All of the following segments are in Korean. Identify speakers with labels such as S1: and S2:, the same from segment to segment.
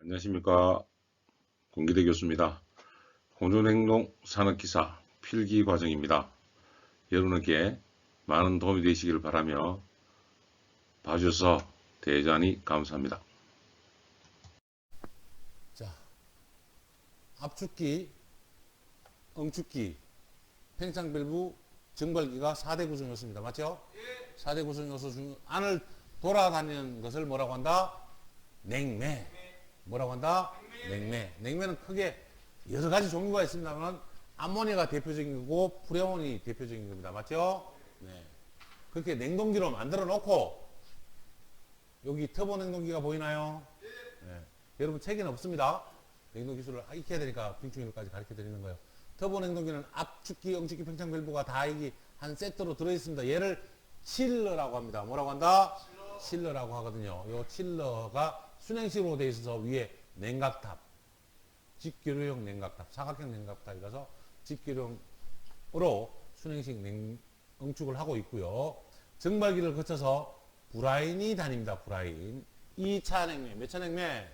S1: 안녕하십니까. 공기대 교수입니다. 공존행동 산업기사 필기 과정입니다. 여러분에게 많은 도움이 되시길 바라며 봐주셔서 대단히 감사합니다.
S2: 자, 압축기, 응축기, 팽창밸브, 증발기가 4대 구성 요소입니다. 맞죠? 예. 4대 구성 요소 중 안을 돌아다니는 것을 뭐라고 한다? 냉매. 뭐라고 한다? 냉매. 냉매는 크게 여러 가지 종류가 있습니다만 암모니아가 대표적인 거고 프레온이 대표적인 겁니다. 맞죠? 네. 그렇게 냉동기로 만들어 놓고 여기 터보 냉동기가 보이나요? 네. 여러분 책에는 없습니다. 냉동 기술을 익혀야 되니까 빙충이론까지 가르쳐 드리는 거예요. 터보 냉동기는 압축기, 응축기, 팽창 밸브가 다 이게 한 세트로 들어 있습니다. 얘를 칠러라고 합니다. 뭐라고 한다? 칠러라고 하거든요. 요 칠러가 순행식으로 되어 있어서 위에 냉각탑, 직교류용 냉각탑, 사각형 냉각탑이라서 직교류용으로 순행식 응축을 하고 있고요. 증발기를 거쳐서 브라인이 다닙니다. 브라인. 2차 냉매. 몇 차 냉매? 네.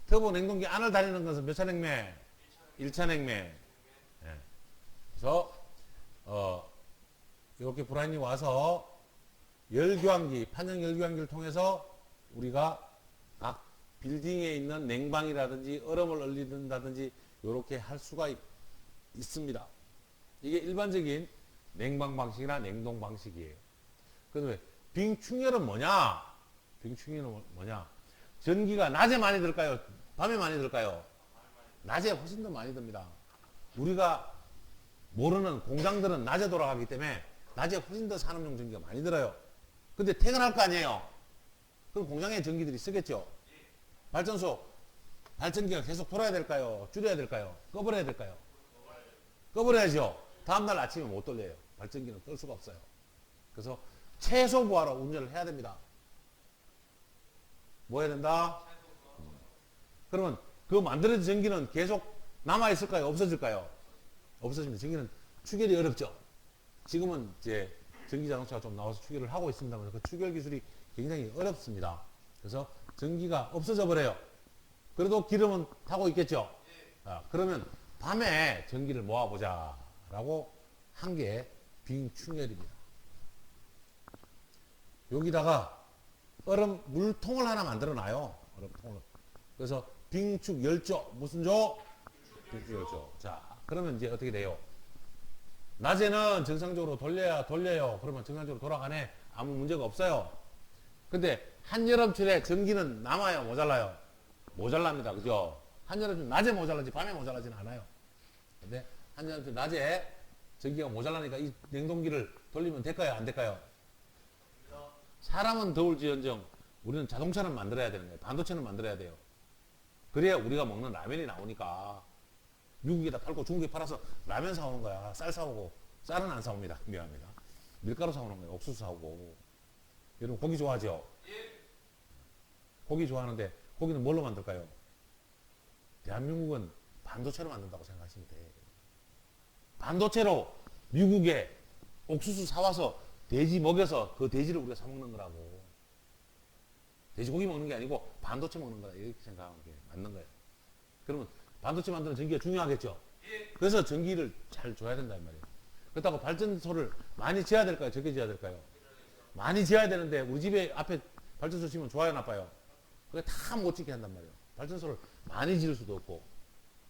S2: 터보 냉동기 안을 다니는 것은 몇 차 냉매? 1차 냉매. 네. 그래서 이렇게 브라인이 와서 열교환기, 판형 열교환기를 통해서 우리가 각 빌딩에 있는 냉방이라든지 얼음을 얼린다든지 이렇게 할 수가 있습니다. 이게 일반적인 냉방 방식이나 냉동 방식이에요. 그런데 빙충혈은 뭐냐? 빙충혈은 뭐냐? 전기가 낮에 많이 들까요? 밤에 많이 들까요? 낮에 훨씬 더 많이 듭니다. 우리가 모르는 공장들은 낮에 돌아가기 때문에 낮에 훨씬 더 산업용 전기가 많이 들어요. 근데 퇴근할 거 아니에요? 그럼 공장의 전기들이 쓰겠죠? 발전소, 발전기가 계속 돌아야 될까요? 줄여야 될까요? 꺼버려야 될까요? 꺼버려야죠. 다음날 아침에 못 돌려요. 발전기는 끌 수가 없어요. 그래서 최소 부하로 운전을 해야 됩니다. 뭐 해야 된다? 그러면 그 만들어진 전기는 계속 남아있을까요? 없어질까요? 없어집니다. 전기는 추결이 어렵죠. 지금은 이제 전기자동차가 좀 나와서 추결을 하고 있습니다만 그 추결 기술이 굉장히 어렵습니다. 그래서 전기가 없어져 버려요. 그래도 기름은 타고 있겠죠. 그러면 밤에 전기를 모아보자 라고 한 게 빙충혈입니다. 여기다가 얼음 물통을 하나 만들어 놔요. 얼음통을. 그래서 빙축 열조. 무슨 조? 빙축 열조. 자, 그러면 이제 어떻게 돼요? 낮에는 정상적으로 돌려요. 그러면 정상적으로 돌아가네. 아무 문제가 없어요. 근데 한여름철에 전기는 남아요? 모자라요? 모자랍니다. 그죠? 한여름철 낮에 모자라지 밤에 모자라지는 않아요. 근데 한여름철 낮에 전기가 모자라니까 이 냉동기를 돌리면 될까요? 안 될까요? 사람은 더울지언정 우리는 자동차는 만들어야 되는 거예요. 반도체는 만들어야 돼요. 그래야 우리가 먹는 라면이 나오니까 미국에다 팔고 중국에 팔아서 라면 사오는 거야. 쌀 사오고. 쌀은 안 사옵니다. 미안합니다. 밀가루 사오는 거예요. 옥수수 사오고. 여러분 고기 좋아하죠? 고기 좋아하는데 고기는 뭘로 만들까요? 대한민국은 반도체로 만든다고 생각하시면 돼요. 반도체로 미국에 옥수수 사와서 돼지 먹여서 그 돼지를 우리가 사 먹는 거라고. 돼지고기 먹는 게 아니고 반도체 먹는 거다. 이렇게 생각하는 게 맞는 거예요. 그러면 반도체 만드는 전기가 중요하겠죠? 그래서 전기를 잘 줘야 된단 말이에요. 그렇다고 발전소를 많이 지어야 될까요? 적게 지어야 될까요? 많이 지어야 되는데 우리 집에 앞에 발전소 지으면 좋아요, 나빠요? 그게 다 못 짓게 한단 말이에요. 발전소를 많이 지을 수도 없고.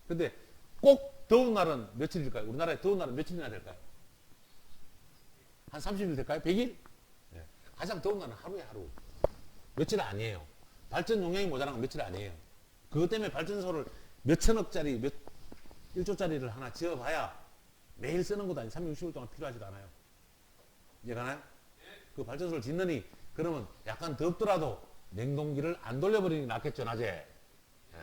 S2: 근데 꼭 더운 날은 며칠일까요? 우리나라에 더운 날은 며칠이나 될까요? 한 30일 될까요? 100일? 네. 가장 더운 날은 하루에 하루. 며칠 아니에요. 발전 용량이 모자란 건 며칠 아니에요. 그것 때문에 발전소를 몇천억짜리, 1조짜리를 하나 지어봐야 매일 쓰는 것도 아니고 360일 동안 필요하지도 않아요. 이해가나요? 그 발전소를 짓느니 그러면 약간 덥더라도 냉동기를 안 돌려버리는 게 낫겠죠, 낮에. 네.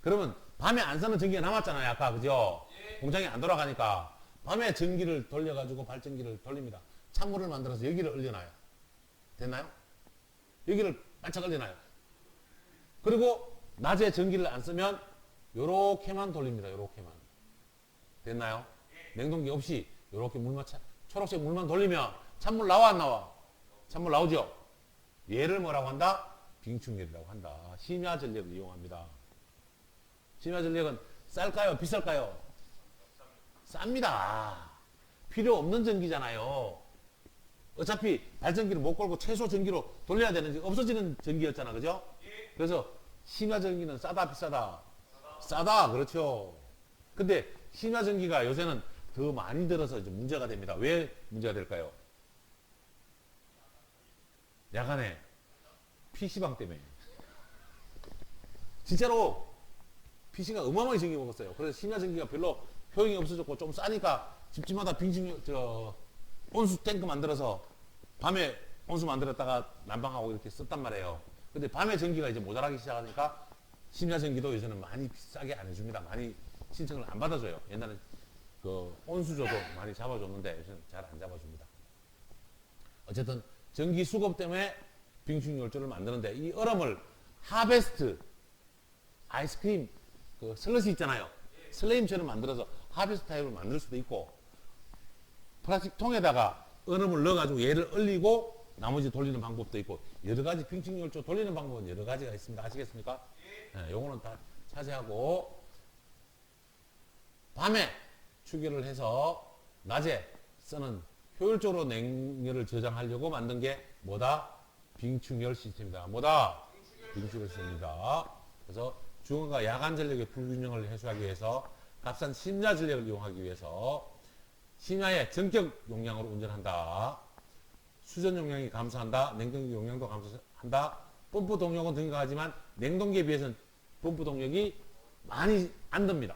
S2: 그러면 밤에 안 쓰는 전기가 남았잖아요, 아까. 그죠? 공장이 안 돌아가니까. 밤에 전기를 돌려가지고 발전기를 돌립니다. 찬물을 만들어서 여기를 얼려놔요. 됐나요? 여기를 반짝 얼려놔요. 그리고 낮에 전기를 안 쓰면 요렇게만 돌립니다. 요렇게만. 됐나요? 냉동기 없이 요렇게 물만 초록색 물만 돌리면 찬물 나와 안 나와? 찬물 나오죠? 얘를 뭐라고 한다? 빙충열이라고 한다. 심야 전력을 이용합니다. 심야 전력은 쌀까요? 비쌀까요? 쌉니다. 필요 없는 전기잖아요. 어차피 발전기를 못 걸고 최소 전기로 돌려야 되는, 없어지는 전기였잖아. 그죠? 그래서 심야 전기는 싸다, 비싸다? 싸다. 그렇죠. 근데 심야 전기가 요새는 더 많이 들어서 이제 문제가 됩니다. 왜 문제가 될까요? 야간에 PC방 때문에. 진짜로 PC가 어마어마하게 전기 먹었어요. 그래서 심야 전기가 별로 효용이 없어졌고 좀 싸니까 집집마다 온수 탱크 만들어서 밤에 온수 만들었다가 난방하고 이렇게 썼단 말이에요. 근데 밤에 전기가 이제 모자라기 시작하니까 심야 전기도 요새는 많이 비싸게 안 해줍니다. 많이 신청을 안 받아줘요. 옛날에 그 온수조도 많이 잡아줬는데 요새는 잘 안 잡아줍니다. 어쨌든 전기 수급 때문에 빙충열조를 만드는데 이 얼음을 하베스트 아이스크림 그 슬러시 있잖아요. 슬레임처럼 만들어서 하베스트 타입을 만들 수도 있고 플라스틱 통에다가 얼음을 넣어가지고 얘를 얼리고 나머지 돌리는 방법도 있고 여러 가지 빙충열조 돌리는 방법은 여러 가지가 있습니다. 아시겠습니까? 네, 요거는 다 차지하고 밤에 추결을 해서 낮에 쓰는 효율적으로 냉열을 저장하려고 만든 게 뭐다? 빙충열 시스템이다. 뭐다? 빙충열 시스템이다. 그래서 중원과 야간 전력의 불균형을 해소하기 위해서 값싼 심야 전력을 이용하기 위해서 심야에 전격 용량으로 운전한다. 수전 용량이 감소한다. 냉동기 용량도 감소한다. 펌프 동력은 등가하지만 냉동기에 비해서는 펌프 동력이 많이 안 듭니다.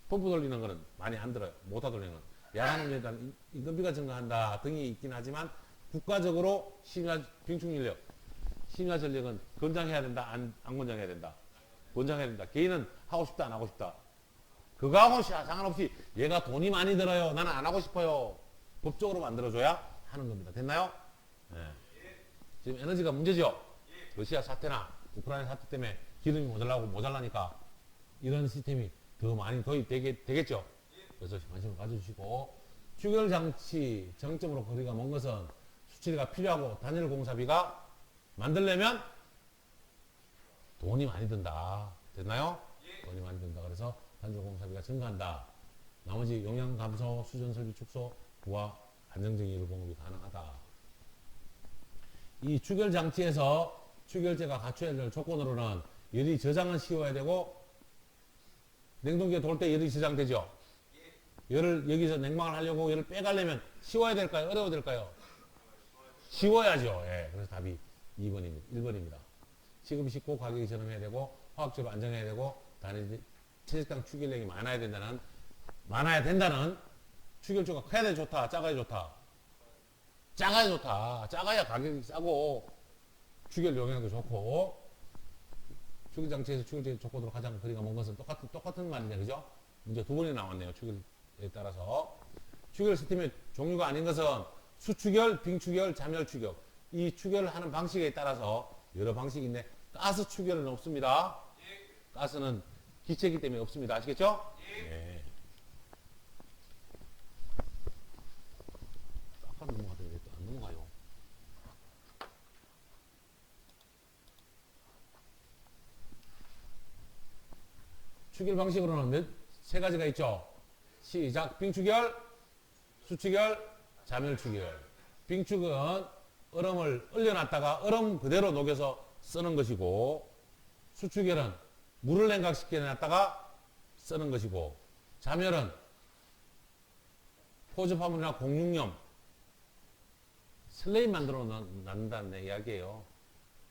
S2: 펌프 돌리는 거는 많이 안 들어요. 모터 돌리는 건. 야간 운전에 따른 인건비가 증가한다 등이 있긴 하지만 국가적으로 심야 빙충인력, 심야 전력은 권장해야 된다, 안 권장해야 된다? 권장해야 된다. 개인은 하고 싶다, 안 하고 싶다? 그거하고 상관없이 얘가 돈이 많이 들어요. 나는 안 하고 싶어요. 법적으로 만들어줘야 하는 겁니다. 됐나요? 네. 지금 에너지가 문제죠? 러시아 사태나 우크라이나 사태 때문에 기름이 모자라니까 이런 시스템이 더 많이 도입되겠죠? 그래서 관심을 가져주시고 추결 장치 정점으로 거리가 먼 것은 수치가 필요하고 단일 공사비가 만들려면 돈이 많이 든다. 됐나요? 돈이 많이 든다. 그래서 단일 공사비가 증가한다. 나머지 용량 감소, 수전 설비 축소, 부하 안정적인 일 공급이 가능하다. 이 추결 장치에서 추결제가 갖춰야 될 조건으로는 열이 저장은 쉬워야 되고 냉동기에 돌 때 열이 저장되죠. 열을 여기서 냉방을 하려고 열을 빼가려면 쉬워야 될까요? 어려워야 될까요? 쉬워야죠. 예, 그래서 답이 2번입니다. 1번입니다. 시급이 쉽고 가격이 저렴해야 되고 화학적으로 안정해야 되고 단위 체적당 추결력이 많아야 된다는 추결조가 커야 돼 좋다, 작아야 좋다. 작아야 좋다. 작아야 가격이 싸고 추결 용량도 좋고 추결 장치에서 추결제 조건으로 가장 거리가 먼 것은 똑같은 말이냐, 그죠? 문제 두 번이 나왔네요. 추결에 따라서 추결 시스템의 종류가 아닌 것은 수추결, 빙추결, 잠열추결. 이 추결을 하는 방식에 따라서 여러 방식이 있는데 가스 추결은 없습니다. 가스는 기체이기 때문에 없습니다. 아시겠죠? 네. 아까 넘어가더니 또 안 넘어가요. 추결 방식으로는 세 가지가 있죠. 시작. 빙추결, 수추결, 잠열추결. 빙축은 얼음을 얼려놨다가 얼음 그대로 녹여서 쓰는 것이고 수추결은 물을 냉각시켜놨다가 쓰는 것이고 잠열은 포접화물이나 공육염 슬레임 만들어 놨다는 이야기예요.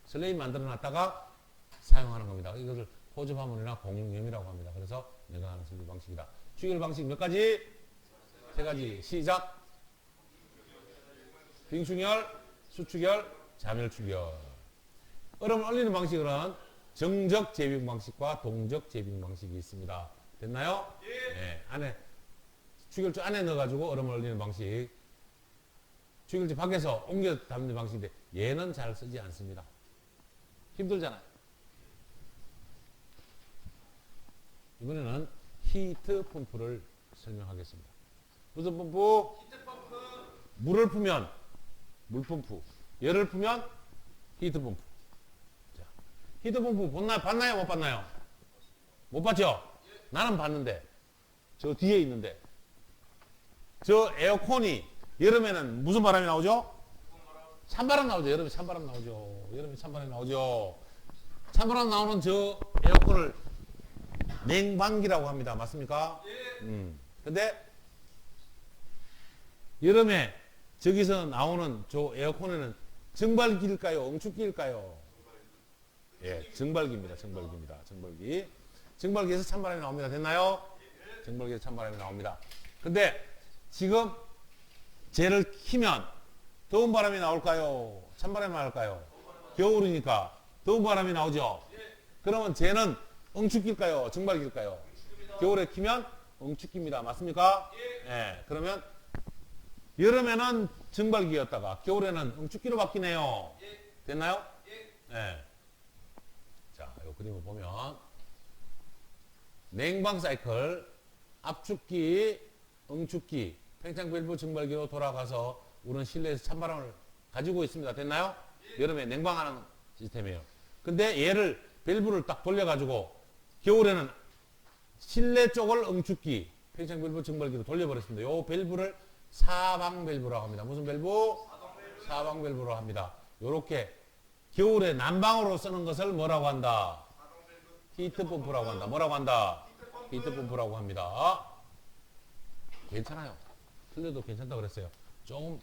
S2: 슬레임 만들어 놨다가 사용하는 겁니다. 이것을 포접화물이나 공육염이라고 합니다. 그래서 냉각하는 설비 방식이다. 추결 방식 몇 가지? 세 가지. 시작. 빙충열, 수추결, 잠열추결. 얼음을 얼리는 방식은 정적 제빙 방식과 동적 제빙 방식이 있습니다. 됐나요? 네. 안에 추결조 안에 넣어가지고 얼음을 얼리는 방식. 추결조 밖에서 옮겨 담는 방식인데 얘는 잘 쓰지 않습니다. 힘들잖아요. 이번에는 히트 펌프를 설명하겠습니다. 무슨 펌프? 히트 펌프. 물을 풀면 물펌프. 열을 풀면 히트펌프. 자, 히트펌프 봤나요? 못 봤나요? 못 봤죠? 나는 봤는데. 저 뒤에 있는데. 저 에어컨이 여름에는 무슨 바람이 나오죠? 찬바람 나오죠. 여름에 찬바람 나오죠. 여름에 찬바람이 나오죠. 찬바람 나오는 저 에어컨을 냉방기라고 합니다. 맞습니까? 근데 여름에 저기서 나오는 저 에어컨에는 증발기일까요? 응축기일까요? 예, 증발기입니다. 증발기입니다. 증발기. 증발기에서 찬바람이 나옵니다. 됐나요? 증발기에서 찬바람이 나옵니다. 근데 지금 쟤를 키면 더운 바람이 나올까요? 찬바람이 나올까요? 겨울이니까 더운 바람이 나오죠? 그러면 쟤는 응축기일까요? 증발기일까요? 겨울에 키면 응축기입니다. 맞습니까? 예. 그러면 여름에는 증발기였다가 겨울에는 응축기로 바뀌네요. 됐나요? 예. 자, 이 그림을 보면 냉방 사이클, 압축기, 응축기, 팽창 밸브 증발기로 돌아가서 우리는 실내에서 찬바람을 가지고 있습니다. 됐나요? 여름에 냉방하는 시스템이에요. 근데 얘를 밸브를 딱 돌려가지고 겨울에는 실내 쪽을 응축기, 팽창 밸브 증발기로 돌려버렸습니다. 요 밸브를 사방 밸브라고 합니다. 무슨 밸브? 사방 밸브로 합니다. 요렇게 겨울에 난방으로 쓰는 것을 뭐라고 한다? 히트펌프라고 한다. 뭐라고 한다? 히트펌프라고 합니다. 괜찮아요. 틀려도 괜찮다고 그랬어요. 조금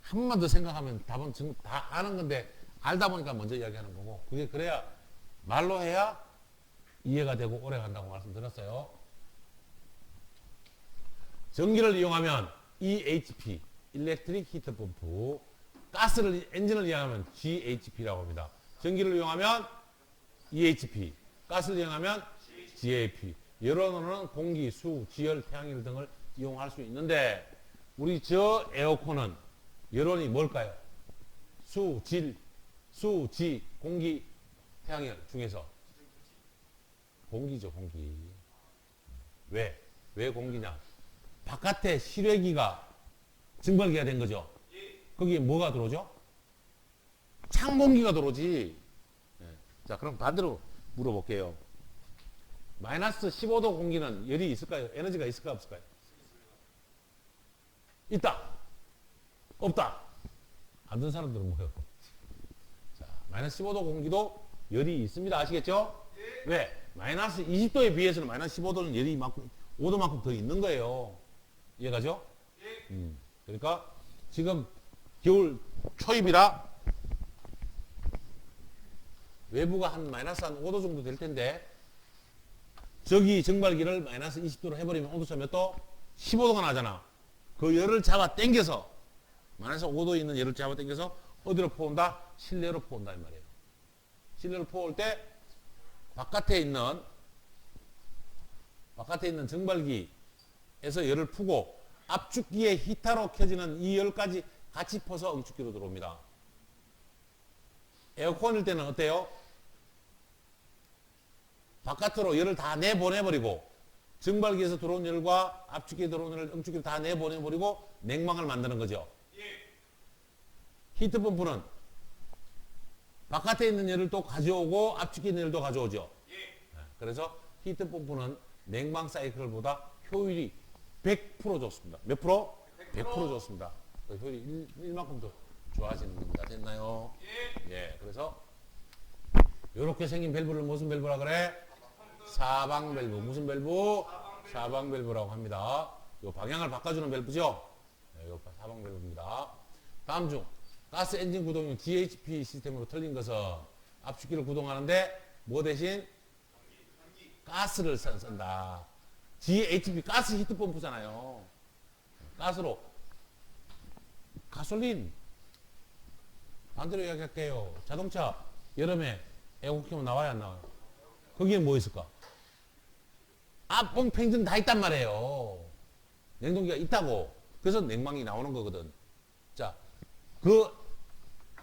S2: 한 번만 더 생각하면 답은 다 아는 건데 알다 보니까 먼저 이야기하는 거고 그게 그래야 말로 해야 이해가 되고 오래 간다고 말씀드렸어요. 전기를 이용하면 EHP, 일렉트릭 히트 펌프, 엔진을 이용하면 GHP라고 합니다. 전기를 이용하면 EHP, 가스를 이용하면 GAP. 여론은 공기, 수, 지열, 태양열 등을 이용할 수 있는데 우리 저 에어컨은 여론이 뭘까요? 수, 지, 공기, 태양열 중에서 공기죠, 공기. 왜? 왜 공기냐? 바깥에 실외기가 증발기가 된 거죠. 거기에 뭐가 들어오죠? 찬 공기가 들어오지. 네. 자, 그럼 반대로 물어볼게요. 마이너스 15도 공기는 열이 있을까요? 에너지가 있을까 없을까요? 있다. 없다. 안 든 사람들은 뭐예요? 자, 마이너스 15도 공기도 열이 있습니다. 아시겠죠? 왜? 마이너스 20도에 비해서는 마이너스 15도는 열이 5도만큼 더 있는 거예요. 이해가죠? 그러니까 지금 겨울 초입이라 외부가 한 마이너스 한 5도 정도 될 텐데 저기 증발기를 마이너스 20도로 해버리면 온도차 몇 도? 15도가 나잖아. 그 열을 잡아 당겨서 마이너스 5도에 있는 열을 잡아 당겨서 어디로 퍼온다? 실내로 퍼온다 이 말이에요. 실내로 퍼올 때 바깥에 있는 증발기에서 열을 푸고 압축기의 히터로 켜지는 이 열까지 같이 퍼서 응축기로 들어옵니다. 에어컨일 때는 어때요? 바깥으로 열을 다 내보내버리고 증발기에서 들어온 열과 압축기에 들어온 열을 응축기로 다 내보내버리고 냉방을 만드는 거죠. 히트펌프는 바깥에 있는 열을 또 가져오고 압축기에 있는 열도 가져오죠. 그래서 히트펌프는 냉방 사이클보다 효율이 100% 좋습니다. 몇 프로? 100% 좋습니다. 그 효율이 1만큼 더 좋아지는 겁니다. 됐나요? 예. 그래서 이렇게 생긴 밸브를 무슨 밸브라 그래? 사방 밸브. 무슨 밸브? 사방 밸브라고 합니다. 요 방향을 바꿔주는 밸브죠? 네, 요 사방 밸브입니다. 다음 중 가스 엔진 구동용 GHP 시스템으로 틀린 것은 압축기를 구동하는데 뭐 대신? 가스를 쓴다. GHP 가스 히트펌프잖아요. 가스로 가솔린 반대로 이야기할게요. 자동차 여름에 에어컨 켜면 나와야 안 나와요? 거기에 뭐 있을까? 앞봉 팽전 다 있단 말이에요. 냉동기가 있다고. 그래서 냉방이 나오는 거거든. 자, 그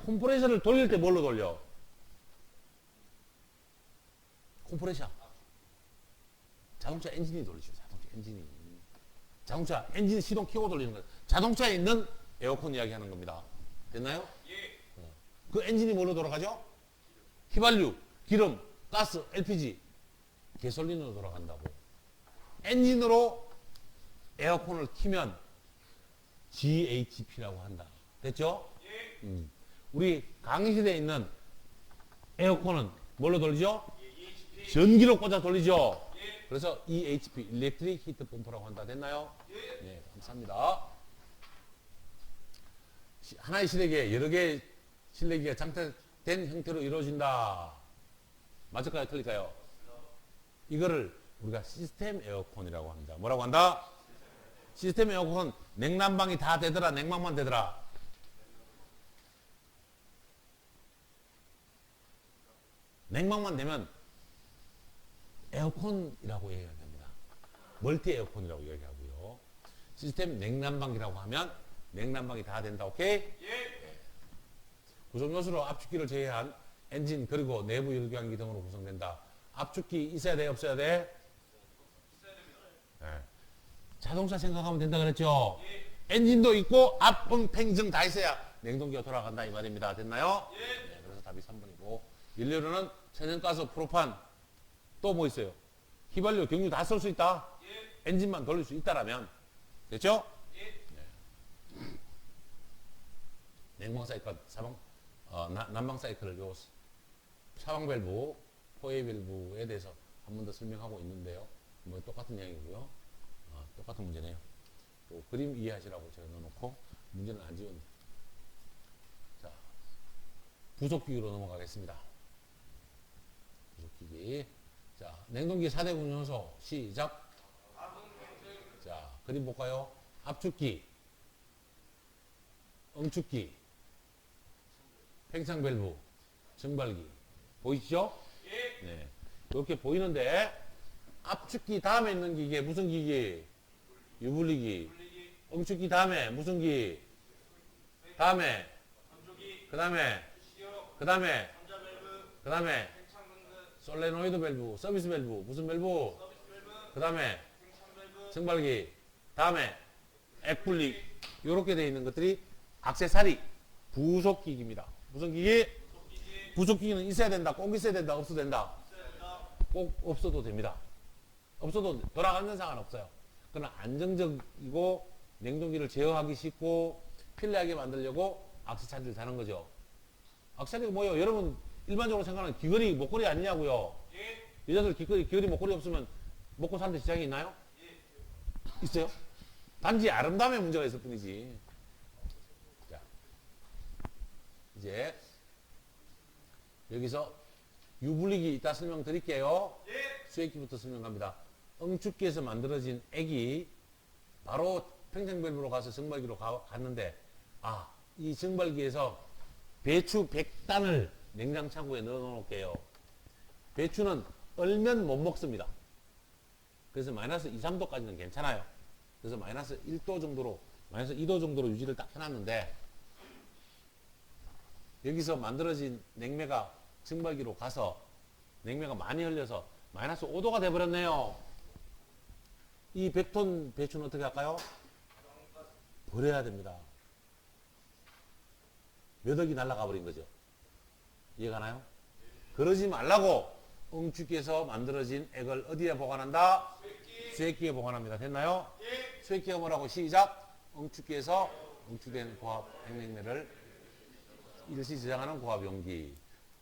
S2: 컴프레셔를 돌릴 때 뭘로 돌려? 컴프레셔. 자동차 엔진이 돌리죠. 자동차 엔진이. 자동차 엔진 시동 켜고 돌리는 거예요. 자동차에 있는 에어컨 이야기하는 겁니다. 됐나요? 그 엔진이 뭘로 돌아가죠? 휘발유, 기름, 가스, LPG, 가솔린으로 돌아간다고. 엔진으로 에어컨을 키면 GHP라고 한다. 됐죠? 우리 강의실에 있는 에어컨은 뭘로 돌리죠? 전기로 꽂아 돌리죠? 그래서 EHP, Electric Heat Pump라고 한다. 됐나요? 네, 감사합니다. 하나의 실내기에 여러 개의 실내기가 장착된 형태로 이루어진다. 맞을까요? 틀릴까요? 이거를 우리가 시스템 에어컨이라고 합니다. 뭐라고 한다? 시스템 에어컨은 냉난방이 다 되더라? 냉방만 되더라? 냉방만 되면 에어컨이라고 얘기합니다. 멀티 에어컨이라고 얘기하고요. 시스템 냉난방이라고 하면 냉난방이 다 된다. 오케이? 예. 구성 요소로 압축기를 제외한 엔진 그리고 내부 열교환기 등으로 구성된다. 압축기 있어야 돼? 없어야 돼? 있어야 됩니다. 네. 자동차 생각하면 된다 그랬죠? 예. 엔진도 있고 압봉, 팽정 다 있어야 냉동기가 돌아간다 이 말입니다. 됐나요? 예. 네, 그래서 답이 3번이고 연료로는 천연가스, 프로판 또 뭐 있어요? 휘발유, 경유 다 쓸 수 있다? 예. 엔진만 돌릴 수 있다라면 됐죠? 예. 네. 냉방 사이클, 난방 사이클을 요 사방 밸브, 포에 밸브에 대해서 한 번 더 설명하고 있는데요. 뭐 똑같은 내용이고요. 똑같은 문제네요. 또 그림 이해하시라고 제가 넣어놓고 문제는 안 지웠네요. 자, 부속기기로 넘어가겠습니다. 부속기기. 자, 냉동기 4대 구성요소 시작. 자, 그림 볼까요? 압축기, 응축기, 팽창 밸브, 증발기. 보이시죠? 예. 네. 이렇게 보이는데 압축기 다음에 있는 기계 무슨 기계? 유분리기. 응축기 다음에 무슨 기? 다음에 그 다음에 솔레노이드 밸브, 서비스 밸브, 무슨 밸브? 그 다음에 증발기, 다음에 액분리. 이렇게 되어 있는 것들이 액세서리 부속기기입니다. 무슨 기기? 부속기기는 있어야 된다. 꼭 있어야 된다. 없어도 된다. 꼭 없어도 됩니다. 없어도 돌아가는 상관없어요. 그러나 안정적이고 냉동기를 제어하기 쉽고 편리하게 만들려고 액세서리를 다는 거죠. 액세서리가 뭐예요? 여러분 일반적으로 생각하는 귀걸이, 목걸이 아니냐고요? 예. 여자들 귀걸이, 목걸이 없으면 먹고 사는데 지장이 있나요? 예. 있어요? 단지 아름다움의 문제가 있을 뿐이지. 자, 이제 여기서 유분리기 이따 설명드릴게요. 예. 수액기부터 설명합니다. 응축기에서 만들어진 액이 바로 팽창 밸브로 가서 증발기로 갔는데 이 증발기에서 배추 100단을 냉장창고에 넣어 놓을게요. 배추는 얼면 못 먹습니다. 그래서 마이너스 2, 3도까지는 괜찮아요. 그래서 마이너스 1도 정도로, 마이너스 2도 정도로 유지를 딱 해놨는데 여기서 만들어진 냉매가 증발기로 가서 냉매가 많이 흘려서 마이너스 5도가 돼버렸네요. 이 100톤 배추는 어떻게 할까요? 버려야 됩니다. 몇 억이 날아가 버린 거죠. 이해가나요? 그러지 말라고 응축기에서 만들어진 액을 어디에 보관한다? 수액기에 보관합니다. 됐나요? 예. 수액기가 뭐라고? 시작! 응축기에서 응축된 고압 핵냉매를 일시 저장하는 고압 용기.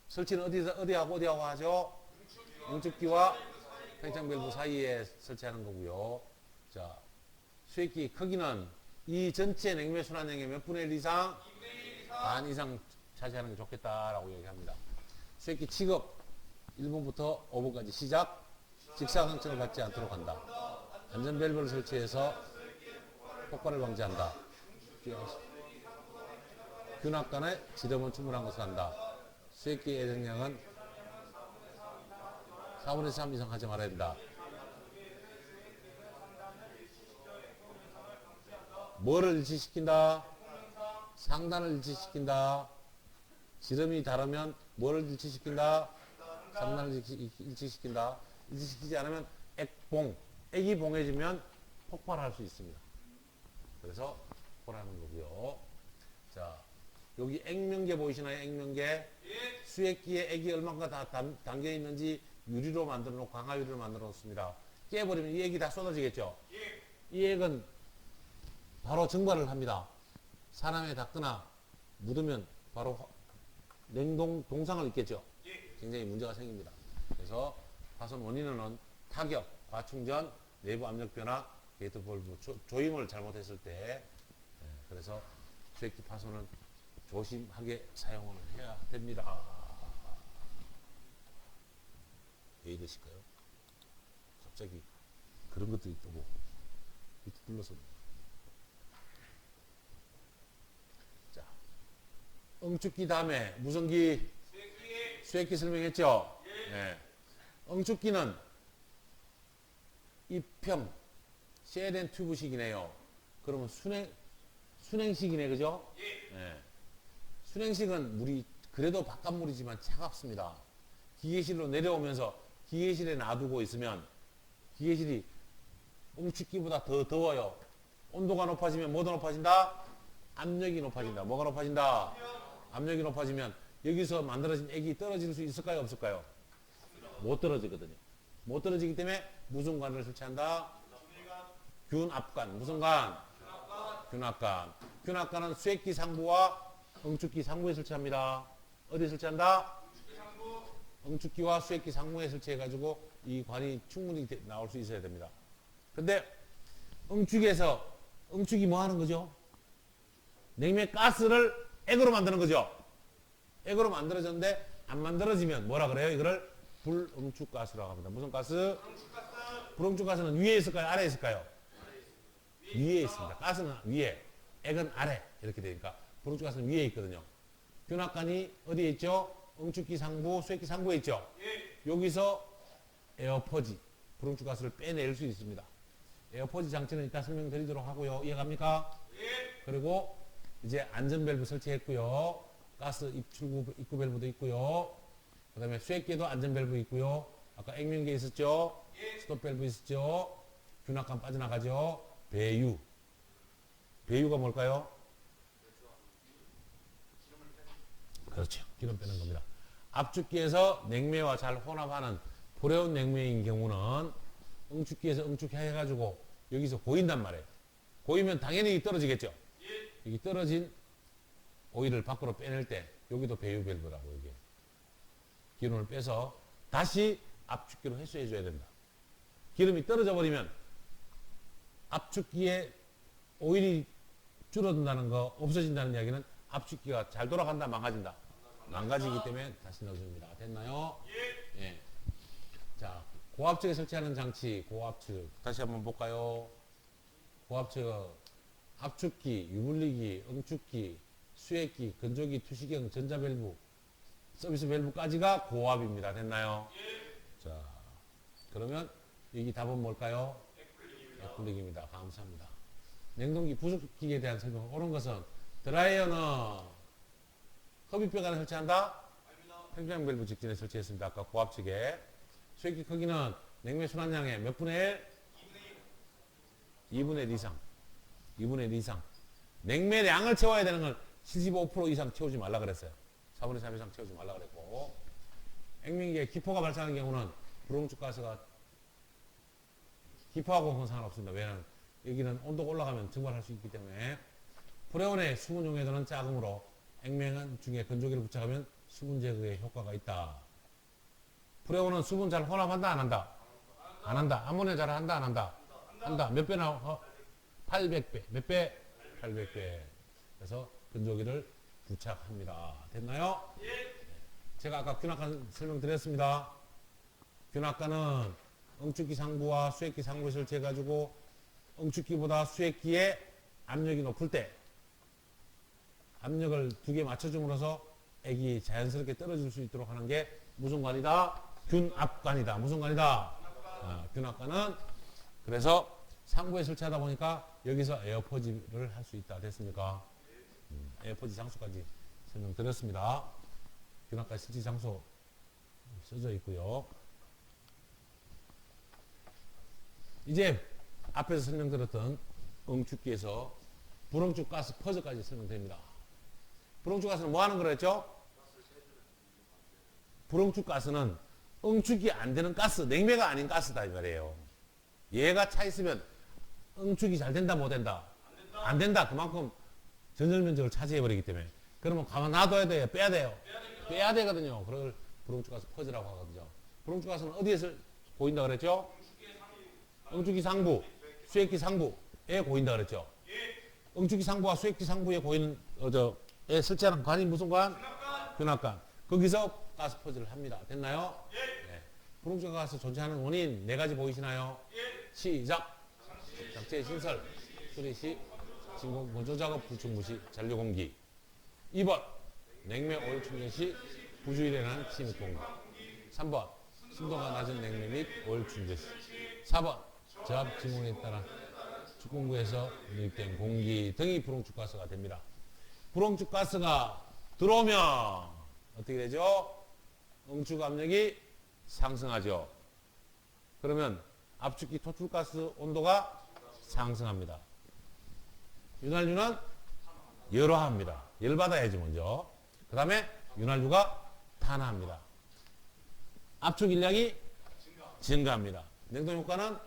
S2: 설치는 어디하고 하죠? 응축기와 팽창 밸브 사이에 설치하는 거고요. 자, 수액기 크기는 이 전체 냉매 순환량의 몇 분의 1 이상? 반 이상 차지하는 게 좋겠다라고 얘기합니다. 수액기 취급 1번부터 5번까지 시작. 직사광증을 갖지 않도록 한다. 안전 밸브를 설치해서 폭발을 방지한다. 균합간의 지름은 충분한 것을 한다. 수액기 예정량은 4분의 3 이상 하지 말아야 된다. 뭐를 일치시킨다? 상단을 일치시킨다. 지름이 다르면 뭐를 일치시킨다? 상단을 일치시킨다. 일치시키지 않으면 액이 봉해지면 폭발할 수 있습니다. 그래서 폭발하는 거고요. 자, 여기 액면계 보이시나요? 액면계. 수액기에 액이 얼마나 다 담겨 있는지 유리로 만들어 놓고 강화 유리로 만들어 놓습니다. 깨버리면 이 액이 다 쏟아지겠죠? 이 액은 바로 증발을 합니다. 사람에 닿거나 묻으면 바로 냉동 동상을 입겠죠? 굉장히 문제가 생깁니다. 그래서 파손 원인은 타격, 과충전, 내부 압력 변화, 게이트 볼브 조임을 잘못했을 때, 그래서 수액기 파손은 조심하게 사용을 해야 됩니다. 왜 이러실까요? 갑자기 그런 것들이 또고 밑에 눌러서. 자, 응축기 다음에 무슨 기? 수액기 설명했죠? 네. 응축기는 입형 쉘앤 튜브식이네요. 그러면 순행식이네, 그죠? 네. 순행식은 물이 그래도 바깥물이지만 차갑습니다. 기계실로 내려오면서 기계실에 놔두고 있으면 기계실이 응축기보다 더 더워요. 온도가 높아지면 뭐가 높아진다? 압력이 높아진다. 뭐가 높아진다? 압력이 높아지면 여기서 만들어진 액이 떨어질 수 있을까요? 없을까요? 못 떨어지거든요. 못 떨어지기 때문에 무슨 관을 설치한다? 균압관. 무슨 관? 균압관. 균압관은 수액기 상부와 응축기 상부에 설치합니다. 어디에 설치한다? 응축기와 수액기 상부에 설치해가지고 이 관이 충분히 나올 수 있어야 됩니다. 근데 응축이 뭐 하는 거죠? 냉매 가스를 액으로 만드는 거죠. 액으로 만들어졌는데 안 만들어지면 뭐라 그래요? 이거를 불응축가스라고 합니다. 무슨 가스? 불응축가스는 위에 있을까요? 아래에 있을까요? 위에 있습니다. 가스는 위에, 액은 아래 이렇게 되니까 불응축가스는 위에 있거든요. 균합관이 어디에 있죠? 응축기 상부, 수액기 상부에 있죠. 여기서 에어퍼지, 불응축가스를 빼낼 수 있습니다. 에어퍼지 장치는 이따 설명드리도록 하고요. 이해갑니까? 그리고 이제 안전밸브 설치했고요. 가스 입구 밸브도 있고요. 그 다음에 수액기에도 안전밸브 있고요. 아까 액면계 있었죠? 스톱 밸브 있었죠? 균합관 빠져나가죠? 배유. 배유가 뭘까요? 그렇죠. 기름 빼는 겁니다. 압축기에서 냉매와 잘 혼합하는 불에온 냉매인 경우는 응축기에서 응축해가지고 여기서 고인단 말이에요. 고이면 당연히 떨어지겠죠? 여기 떨어진 오일을 밖으로 빼낼 때 여기도 배유 밸브라고 이게 기름을 빼서 다시 압축기로 회수해 줘야 된다. 기름이 떨어져 버리면 압축기에 오일이 줄어든다는 거, 없어진다는 이야기는 압축기가 잘 돌아간다, 망가진다. 망가지기 때문에 다시 넣어줍니다. 됐나요? 예. 자, 고압측에 설치하는 장치, 고압측. 다시 한번 볼까요? 고압측, 압축기, 유분리기, 응축기, 수액기, 건조기, 투시경, 전자밸브, 서비스 밸브까지가 고압입니다. 됐나요? 자, 그러면 여기 답은 뭘까요? 액불릭입니다. 감사합니다. 냉동기 부속기에 대한 설명. 옳은 것은 드라이어는 흡입벽 안에 설치한다? 팽창 밸브 직전에 설치했습니다. 아까 고압 측에. 수액기 크기는 냉매 순환량의 몇 분의 1? 2분의 1 이상. 2분의 1 이상. 냉매량을 채워야 되는 건 75% 이상 채우지 말라 그랬어요. 4분의 3 이상 채우지 말라 그랬고. 액면기에 기포가 발생하는 경우는 불응축가스가 기포하고는 상관없습니다. 왜냐하면 여기는 온도가 올라가면 증발할 수 있기 때문에. 프레온의 수분 용해도는 작으므로 액면 중에 건조기를 부착하면 수분 제거에 효과가 있다. 프레온은 수분 잘 혼합한다, 안 한다? 안 한다. 암모니아 잘 한다, 안 한다? 한다. 몇 배 나와? 800배. 몇 배? 800배. 그래서 건조기를 부착합니다. 됐나요? 제가 아까 균합관 설명드렸습니다. 균합관은 응축기 상부와 수액기 상부에 설치해가지고 응축기보다 수액기의 압력이 높을 때 압력을 두 개 맞춰줌으로써 액이 자연스럽게 떨어질 수 있도록 하는 게 무슨 관이다? 균압관이다. 무슨 관이다? 균압관은 그래서 상부에 설치하다 보니까 여기서 에어퍼지를 할 수 있다. 됐습니까? 에어퍼지 장소까지 설명드렸습니다. 균압관 설치 장소 써져 있고요. 이제 앞에서 설명드렸던 응축기에서 불응축 가스 퍼즈까지 설명됩니다. 불응축 가스는 뭐 하는 거랬죠? 불응축 가스는 응축이 안 되는 가스, 냉매가 아닌 가스다 이 말이에요. 얘가 차 있으면 응축이 잘 된다 못 된다? 안 된다. 그만큼 전열 면적을 차지해 버리기 때문에. 그러면 가만 놔둬야 돼요? 빼야 돼요? 빼야 되거든요. 그걸 불응축 가스 퍼즈라고 하거든요. 불응축 가스는 어디에서 보인다 그랬죠? 응축기 상부, 수액기 상부에 보인다 그랬죠? 응축기 상부와 수액기 상부에 보이는 에 설치하는 관이 무슨 관? 윤활관. 거기서 가스 퍼즈를 합니다. 됐나요? 네. 불응축 가스 존재하는 원인 네 가지 보이시나요? 시작. 작체 신설, 수리 시 진공 건조 작업 불충 무시 잔류 공기. 2번 냉매 오일 충전 시 부주의에 일어나는 침입 공기. 3번 순도가 낮은 냉매 및 오일 충전 시. 4번 저압 진공에 따라 축공구에서 유입된 공기 등이 불응축 가스가 됩니다. 불응축 가스가 들어오면 어떻게 되죠? 응축 압력이 상승하죠. 그러면 압축기 토출가스 온도가 상승합니다. 윤활유는 열화합니다. 열받아야지 먼저. 그 다음에 윤활유가 탄화합니다. 압축 인량이 증가합니다. 냉동 효과는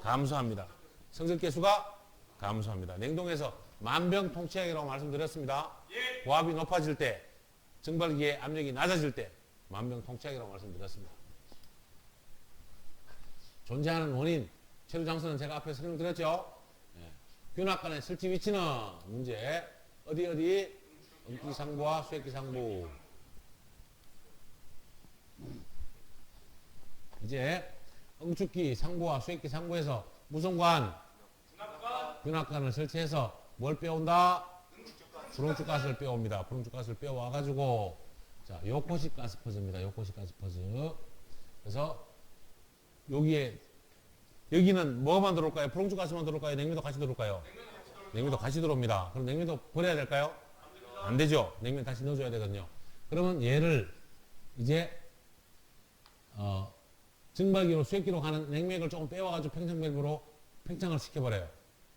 S2: 감소합니다. 성질계수가 감소합니다. 냉동에서 만병통치약이라고 말씀드렸습니다. 고압이 높아질 때, 증발기의 압력이 낮아질 때 만병통치약이라고 말씀드렸습니다. 존재하는 원인, 체류 장소는 제가 앞에 설명드렸죠. 윤활관의 설치 위치는 문제 어디 응축기 상부와 수액기 상부. 이제 응축기 상부와 수액기 상부에서 무슨 관? 윤활관을 설치해서 뭘 빼온다? 불응축 가스를 빼옵니다. 불응축 가스를 빼와 가지고 자, 요코식 가스 퍼즈입니다. 요코식 가스 퍼즈. 그래서 여기는 뭐만 들어올까요? 불응축 가스만 들어올까요? 냉매도 같이 들어올까요? 냉매도 같이 들어옵니다. 그럼 냉매도 버려야 될까요? 안 되죠. 냉매 다시 넣어줘야 되거든요. 그러면 얘를 이제 증발기로 수액기로 가는 냉매를 조금 빼와가지고 팽창밸브로 팽창을 시켜버려요.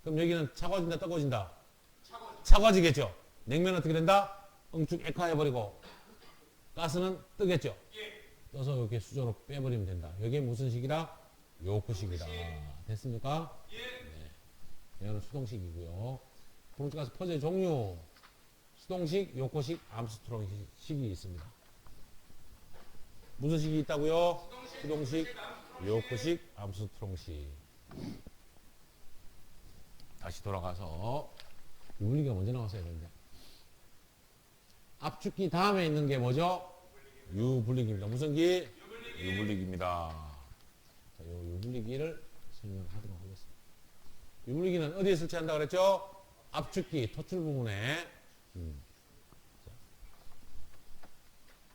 S2: 그럼 여기는 차가워진다 뜨거워진다? 차가워지겠죠. 냉매는 어떻게 된다? 응축 액화해버리고 가스는 뜨겠죠. 떠서 이렇게 수저로 빼버리면 된다. 이게 무슨 식이다? 요코식이다. 됐습니까? 네. 이거는 수동식이고요. 불응축가스 퍼즈의 종류 수동식, 요코식, 암스트롱식이 있습니다. 무슨 식이 있다고요? 수동식, 요코식, 암스트롱식. 다시 돌아가서 유분리기가 먼저 나왔어야 되는데 압축기 다음에 있는 게 뭐죠? 유분리기입니다. 무슨 기? 유분리기입니다. 자, 요 유분리기를 설명하도록 하겠습니다. 유분리기는 어디에 설치한다 그랬죠? 압축기 토출 부분에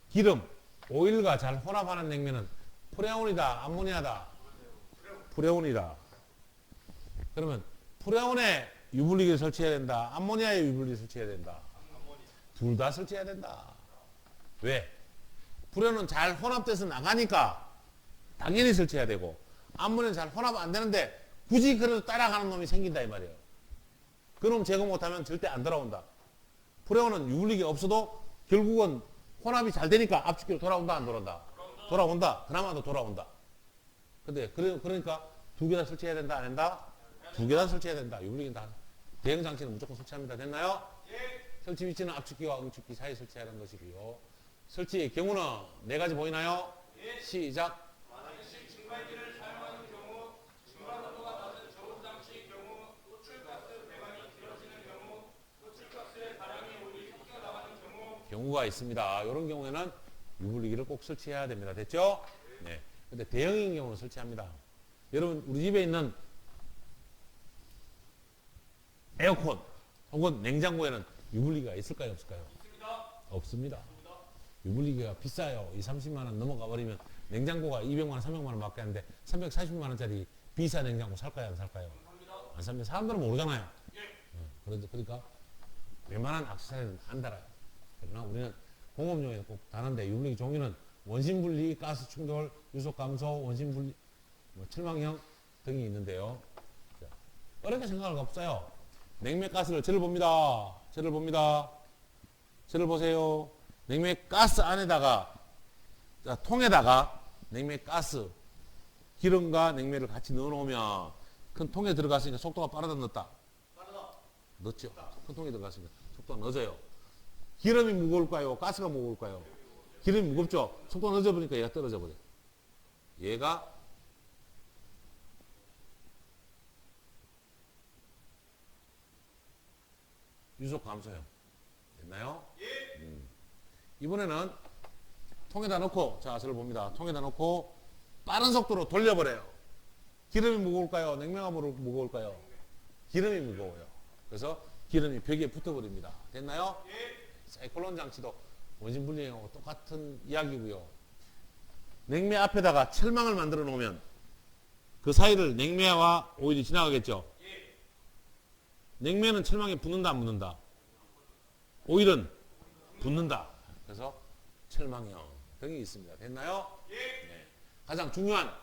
S2: 기름, 오일과 잘 혼합하는 냉매는 프레온이다, 암모니아다? 프레온이다. 그러면 프레온에 유분리기를 설치해야 된다, 암모니아에 유분리기를 설치해야 된다? 둘 다 설치해야 된다. 왜? 프레온은 잘 혼합돼서 나가니까 당연히 설치해야 되고, 암모니아는 잘 혼합 안 되는데 굳이 그래도 따라가는 놈이 생긴다 이 말이에요. 그놈 제거 못하면 절대 안 돌아온다. 프레온은 유분리기 없어도 결국은 혼합이 잘 되니까 압축기로 돌아온다 안 돌아온다? 돌아온다. 그나마도 돌아온다. 근데 그러니까 두 개 다 설치해야 된다 안 된다? 두 개 다 설치해야 된다. 유분리기는 다 대응 장치는 무조건 설치합니다. 됐나요? 설치 위치는 압축기와 응축기 사이에 설치하는 것이고요. 설치의 경우는 네 가지 보이나요? 시작.
S3: 증발기를 사용하는 경우, 증발 온도가 낮은 저온 장치의 경우, 호출가스 배관이 길어지는 경우, 호출가스의 다량이 우리 섞여 나가는
S2: 경우가 있습니다. 이런 경우에는 유분리기를 꼭 설치해야 됩니다. 됐죠? 네. 근데 대형인 경우는 설치합니다. 여러분, 우리 집에 있는 에어컨 혹은 냉장고에는 유분리기가 있을까요? 없을까요? 없습니다. 유분리기가 비싸요. 30만 원 넘어가 버리면 냉장고가 200만 원, 300만 원 밖에 안 돼. 340만 원짜리 비싼 냉장고 살까요? 안 살까요? 안 삽니다. 사람들은 모르잖아요. 그러니까 웬만한 액세서리는 안 달아요. 그러나 우리는 공업용에 꼭 다른데 유분리기 종류는 원심분리, 가스 충돌, 유속 감소, 원심분리, 철망형 등이 있는데요. 자, 어렵게 생각할 거 없어요. 냉매 가스를 저를 봅니다. 저를 보세요. 냉매 가스 안에다가, 자, 통에다가 냉매 가스, 기름과 냉매를 같이 넣어 놓으면 큰 통에 들어갔으니까 속도가 빠르다 넣었다. 넣었죠. 큰 통에 들어갔으니까 속도가 늦어요. 기름이 무거울까요? 가스가 무거울까요? 기름이 무겁죠. 속도가 늦어 버리니까 얘가 떨어져 버려요. 얘가 유속 감소형. 됐나요? 이번에는 통에다 넣고, 자, 저를 봅니다. 통에다 넣고 빠른 속도로 돌려버려요. 기름이 무거울까요? 냉매가 무거울까요? 기름이 무거워요. 그래서 기름이 벽에 붙어버립니다. 됐나요? 사이클론 장치도 원심 분리형하고 똑같은 이야기고요. 냉매 앞에다가 철망을 만들어 놓으면 그 사이를 냉매와 오일이 지나가겠죠? 냉매는 철망에 붙는다 안 붙는다? 오일은 붙는다. 그래서 철망형 등이 있습니다. 됐나요? 네. 가장 중요한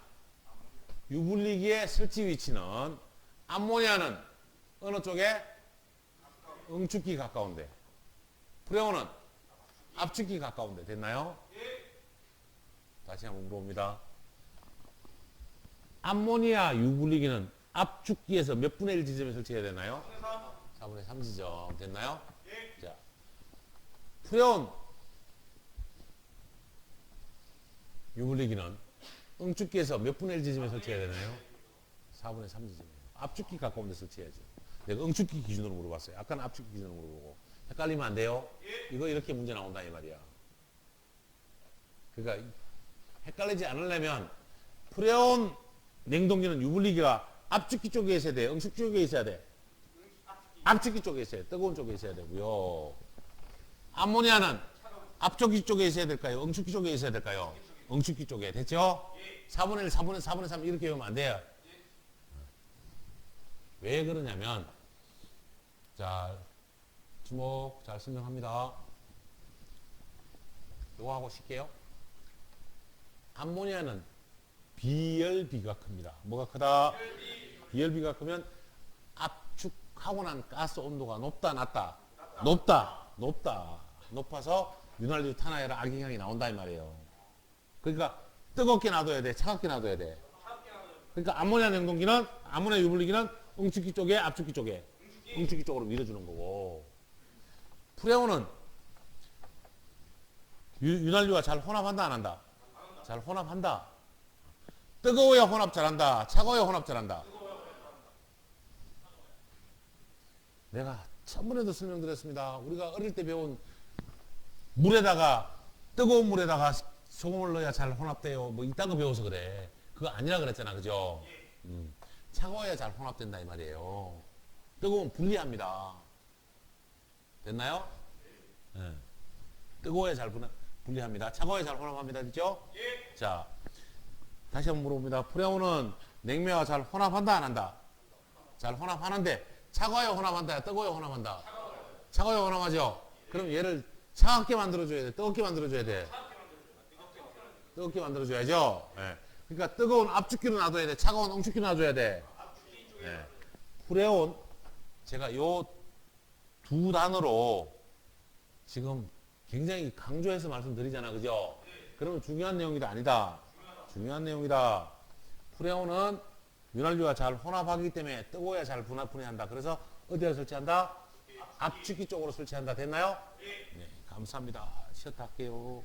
S2: 유분리기의 설치 위치는 암모니아는 어느 쪽에? 응축기 가까운데, 프레온은 압축기 가까운데. 됐나요? 다시 한번 물어봅니다. 암모니아 유분리기는 압축기에서 몇 분의 1 지점에 설치해야 되나요? 4분의 3 지점. 됐나요? 자, 프레온 유분리기는 응축기에서 몇 분의 1 지점에 설치해야 되나요? 4분의 3 지점이에요. 압축기 가까운 데 설치해야죠. 내가 응축기 기준으로 물어봤어요. 아까는 압축기 기준으로 물어보고. 헷갈리면 안 돼요? 이거 이렇게 문제 나온다 이 말이야. 그러니까 헷갈리지 않으려면 프레온 냉동기는 유분리기가 압축기 쪽에 있어야 돼? 응축기 쪽에 있어야 돼? 압축기 쪽에 있어야 돼. 뜨거운 쪽에 있어야 되고요. 암모니아는 압축기 쪽에 있어야 될까요? 응축기 쪽에 있어야 될까요? 응축기 쪽에. 됐죠? 4분의 1, 4분의 3 이렇게 외우면 안 돼요. 왜 그러냐면, 자, 주목 잘 설명합니다. 요거 하고 쉴게요. 암모니아는 비열비가 큽니다. 뭐가 크다? 비열비가 크면 압축하고 난 가스 온도가 높다, 낮다? 높다. 높아서 윤활유, 탄화해라, 악영향이 나온다 이 말이에요. 그러니까 뜨겁게 놔둬야 돼? 차갑게 놔둬야 돼? 그러니까 암모니아 냉동기는, 암모니아 유분리기는 응축기 쪽에, 압축기 쪽에? 응축기 쪽으로 밀어주는 거고, 프레온은 윤활유와 잘 혼합한다 안 한다? 잘 혼합한다. 뜨거워야 혼합 잘한다. 차가워야 혼합 잘한다. 내가 천번에도 설명드렸습니다. 우리가 어릴 때 배운 물에다가, 뜨거운 물에다가 소금을 넣어야 잘 혼합돼요. 뭐 이딴 거 배워서 그래. 그거 아니라 그랬잖아. 그죠? 차가워야 잘 혼합된다 이 말이에요. 뜨거우면 분리합니다. 됐나요? 네. 뜨거워야 잘 분리합니다. 차가워야 잘 혼합합니다. 됐죠? 자, 다시 한번 물어봅니다. 프레온은 냉매와 잘 혼합한다 안 한다? 잘 혼합하는데 차가워야 혼합한다, 뜨거워야 혼합한다? 차가워야 혼합하죠? 그럼 얘를 차갑게 만들어줘야 돼, 뜨겁게 만들어줘야 돼? 뜨겁게 만들어줘야죠? 네. 그러니까 뜨거운 압축기로 놔둬야 돼, 차가운 응축기로 놔줘야 돼? 네. 프레온, 제가 요 두 단어로 지금 굉장히 강조해서 말씀드리잖아, 그죠? 그러면 중요한 내용이다, 아니다? 중요한 내용이다. 프레온은 윤활유와 잘 혼합하기 때문에 뜨거워야 잘 분해한다. 그래서 어디에 설치한다? 압축기 쪽으로 설치한다. 됐나요? 네, 감사합니다. 쉬었다 할게요.